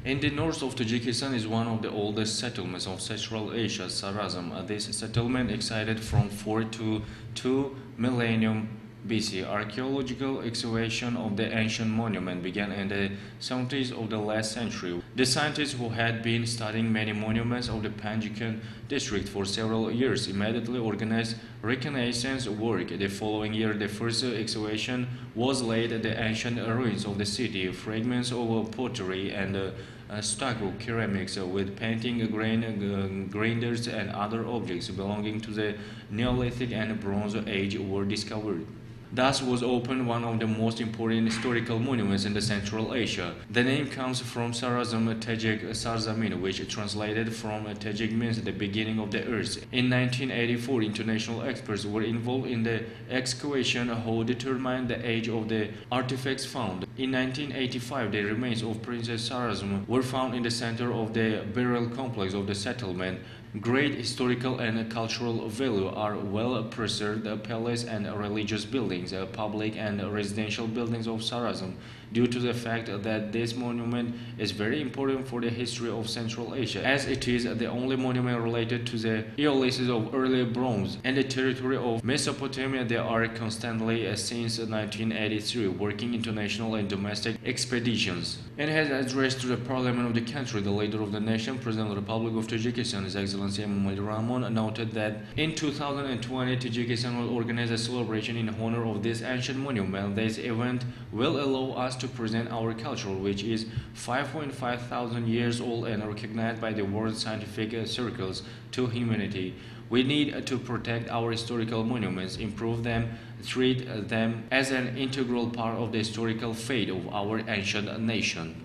In the north of Tajikistan is one of the oldest settlements of Central Asia, Sarazm. This settlement existed from 4 to 2 millennium BC. Archaeological excavation of the ancient monument began in the 70s of the last century. The scientists who had been studying many monuments of the Panjikon district for several years immediately organized reconnaissance work. The following year, the first excavation was laid at the ancient ruins of the city. Fragments of pottery and stucco ceramics with painting grinders and other objects belonging to the Neolithic and Bronze Age were discovered. Thus was opened one of the most important historical monuments in the Central Asia. The name comes from Sarazm Tajik Sarzamin, which translated from Tajik means the beginning of the earth. In 1984, international experts were involved in the excavation who determined the age of the artifacts found. In 1985, the remains of Princess Sarazm were found in the center of the burial complex of the settlement. Great historical and cultural value are well preserved palace and religious buildings, public and residential buildings of Sarazm, due to the fact that this monument is very important for the history of Central Asia, as it is the only monument related to the Eolices of early bronze. In the territory of Mesopotamia, they are constantly, since 1983, working international and domestic expeditions. In his address to the parliament of the country, the leader of the nation, President of the Republic of Tajikistan, His Excellency Emomali Rahmon, noted that in 2020, Tajikistan will organize a celebration in honor of this ancient monument. This event will allow us to present our culture, which is 5.5 thousand years old and recognized by the world scientific circles, to humanity. We need to protect our historical monuments, improve them, treat them as an integral part of the historical fate of our ancient nation.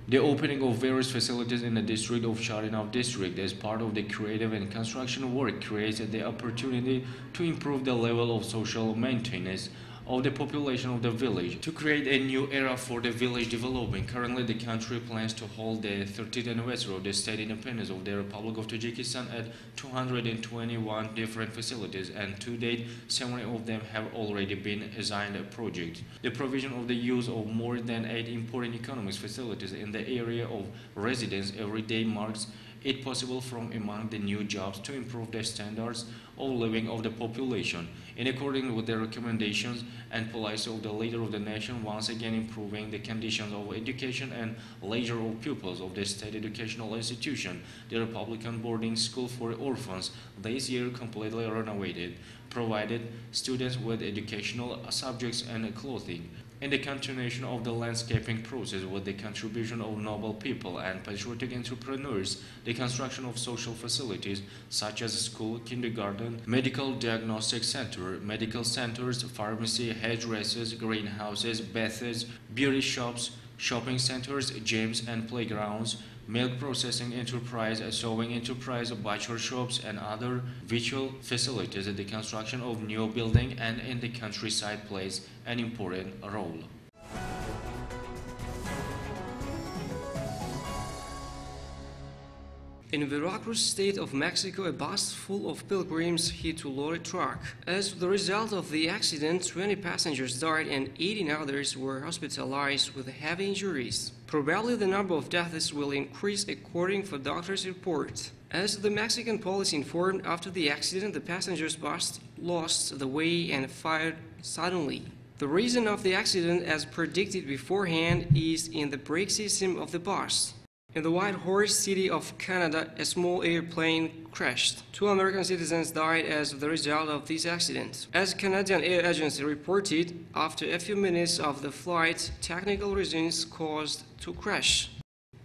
The opening of various facilities in the district of Sharinov district as part of the creative and construction work creates the opportunity to improve the level of social maintenance of the population of the village, to create a new era for the village development. Currently, the country plans to hold the 30th anniversary of the state independence of the Republic of Tajikistan at 221 different facilities, and to date, 70 of them have already been assigned a project. The provision of the use of more than 8 important economic facilities in the area of residence every day marks it possible from among the new jobs to improve the standards of living of the population, in accordance with the recommendations and policy of the leader of the nation, once again improving the conditions of education and leisure of pupils of the state educational institution. The Republican boarding school for orphans this year completely renovated, provided students with educational subjects and clothing. In the continuation of the landscaping process with the contribution of noble people and patriotic entrepreneurs, the construction of social facilities such as school, kindergarten, medical diagnostic center, medical centers, pharmacy, hairdressers, greenhouses, baths, beauty shops, shopping centers, gyms and playgrounds, milk processing enterprise, sewing enterprise, butcher shops, and other vital facilities. The construction of new building and in the countryside plays an important role. In Veracruz state of Mexico, a bus full of pilgrims hit a lorry truck. As the result of the accident, 20 passengers died and 18 others were hospitalized with heavy injuries. Probably the number of deaths will increase according to doctors' report. As the Mexican police informed, after the accident, the passengers' bus lost the way and fired suddenly. The reason of the accident, as predicted beforehand, is in the brake system of the bus. In the Whitehorse city of Canada, a small airplane crashed. 2 American citizens died as the result of this accident. As Canadian Air Agency reported, after a few minutes of the flight, technical reasons caused to crash.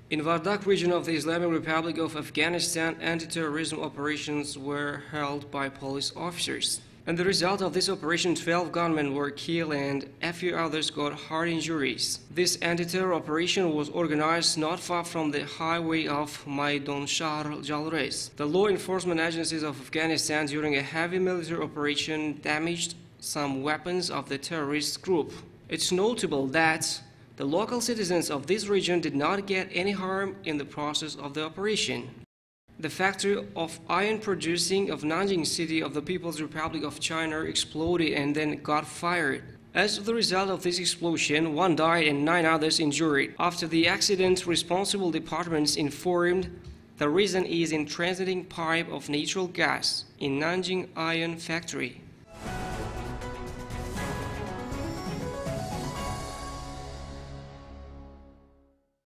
In Wardak region of the Islamic Republic of Afghanistan, anti-terrorism operations were held by police officers. And the result of this operation, 12 gunmen were killed and a few others got hard injuries. This anti-terror operation was organized not far from the highway of Maidan Shahr Jalrez. The law enforcement agencies of Afghanistan during a heavy military operation damaged some weapons of the terrorist group. It's notable that the local citizens of this region did not get any harm in the process of the operation. The factory of iron producing of Nanjing City of the People's Republic of China exploded and then got fired. As the result of this explosion, 1 died and 9 others injured. After the accident, responsible departments informed the reason is in transiting pipe of natural gas in Nanjing Iron Factory.